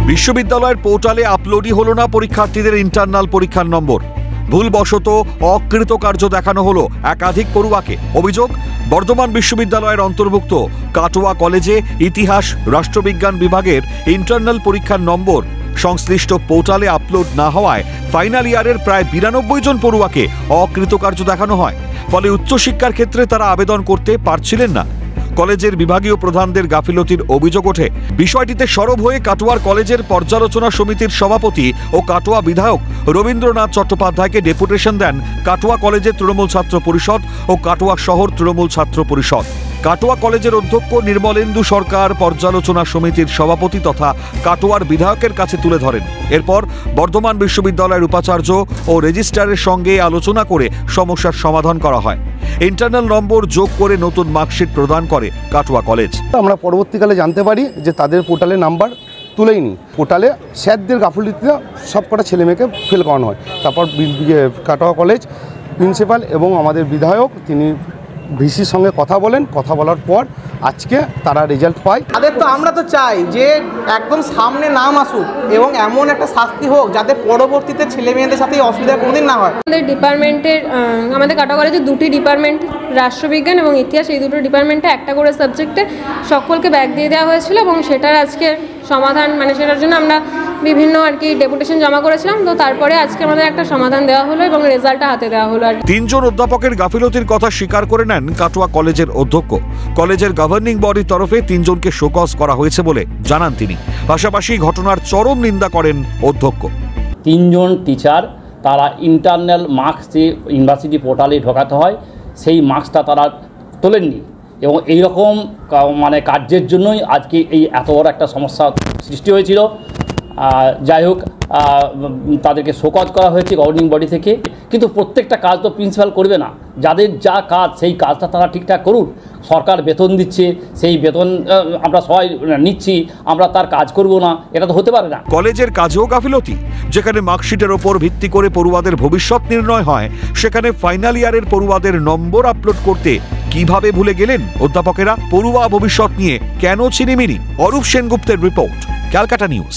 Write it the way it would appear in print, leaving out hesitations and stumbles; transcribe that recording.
বিশ্ববিদ্যালয়ের পোর্টালে আপলোডই হলো না পরীক্ষার্থীদের ইন্টারনাল পরীক্ষার নম্বর। ভুলবশত অকৃতকার্য দেখানো হলো একাধিক পড়ুয়াকে। অভিযোগ, বর্ধমান বিশ্ববিদ্যালয়ের অন্তর্ভুক্ত কাটোয়া কলেজে ইতিহাস রাষ্ট্রবিজ্ঞান বিভাগের ইন্টারনাল পরীক্ষার নম্বর সংশ্লিষ্ট পোর্টালে আপলোড না হওয়ায় ফাইনাল ইয়ারের প্রায় 92 জন পড়ুয়াকে অকৃতকার্য দেখানো হয়। ফলে উচ্চশিক্ষার ক্ষেত্রে তারা আবেদন করতে পারছিলেন না। কলেজের বিভাগীয় প্রধানদের গাফিলতির অভিযোগ ওঠে। বিষয়টিতে সরব হয়ে কাটোয়ার কলেজের পর্যালোচনা সমিতির সভাপতি ও কাটোয়া বিধায়ক রবীন্দ্রনাথ চট্টোপাধ্যায়কে ডেপুটেশন দেন কাটোয়া কলেজের তৃণমূল ছাত্র পরিষদ ও কাটোয়া শহর তৃণমূল ছাত্র পরিষদ। কাটোয়া কলেজের অধ্যক্ষ নির্মলেন্দু সরকার পর্যালোচনা সমিতির সভাপতি তথা কাটোয়ার বিধায়কের কাছে তুলে ধরেন। এরপর বর্ধমান বিশ্ববিদ্যালয়ের উপাচার্য ও রেজিস্ট্রারের সঙ্গে আলোচনা করে সমস্যার সমাধান করা হয়। ইন্টারনাল নম্বর যোগ করে নতুন মার্কশিট প্রদান করে কাটোয়া কলেজ। আমরা পরবর্তীকালে জানতে পারি যে তাদের পোর্টালে নাম্বার তুলেইনি। পোর্টালে স্যারদের গাফিলতিতে সবকটা ছেলে মেয়েকে ফেল করানো হয়। তারপর কাটোয়া কলেজ প্রিন্সিপাল এবং আমাদের বিধায়ক তিনি ভিসির সঙ্গে কথা বলেন। কথা বলার পর আজকে তারা রেজাল্ট পায়। আমরা তো চাই যে একদম সামনে নাম আসুক এবং এমন একটা শাস্তি হোক যাতে পরবর্তীতে ছেলে মেয়েদের সাথে অসুবিধা কোনোদিন না হয়। আমাদের কাটোয়া কলেজে দুটি ডিপার্টমেন্ট, রাষ্ট্রবিজ্ঞান এবং ইতিহাস, এই দুটো ডিপার্টমেন্টে একটা করে সাবজেক্টে সকলকে ব্যাক দিয়ে দেওয়া হয়েছিল এবং সেটার আজকে সমাধান সেটার জন্য আমরা বিভিন্ন ডেপুটেশন জমা করেছিলাম। তো তারপরে আজকে আমাদের একটা সমাধান দেওয়া হলো এবং রেজাল্টটা হাতে দেওয়া হলো। 3 জন অধ্যাপকের গাফিলতির কথা স্বীকার করে নেন কাটোয়া কলেজের অধ্যক্ষ। কলেজের গভর্নিং বডির তরফে 3 জনকে শোকজ করা হয়েছে বলে জানান তিনি। পাশাপাশি ঘটনার চরম নিন্দা করেন অধ্যক্ষ। 3 জন টিচার তারা ইন্টারনাল মার্কস যে ইউনিভার্সিটি পোর্টালে ঢোকাতে হয় সেই মার্কসটা তারা তোলেননি এবং এইরকম কার্যের জন্যই আজকে এই এত বড় একটা সমস্যা সৃষ্টি হয়েছিল। যাই হোক, তাদেরকে শোকজ করা হয়েছে গভর্নিং বডি থেকে। কিন্তু প্রত্যেকটা কাজ তো প্রিন্সিপাল করবে না। যাদের যা কাজ সেই কাজটা তারা ঠিকঠাক করুন। সরকার বেতন দিচ্ছে, সেই বেতন আমরা সবাই নিচ্ছি, আমরা তার কাজ করব না, এটা তো হতে পারে না। কলেজের কাজেও গাফিলতি। যেখানে মার্কশিটের ওপর ভিত্তি করে পড়ুয়াদের ভবিষ্যৎ নির্ণয় হয়, সেখানে ফাইনাল ইয়ারের পড়ুয়াদের নম্বর আপলোড করতে কিভাবে ভুলে গেলেন অধ্যাপকেরা? পড়ুয়া ভবিষ্যৎ নিয়ে কেন ছিনিমিনি? অরূপ সেনগুপ্তের রিপোর্ট, ক্যালকাটা নিউজ।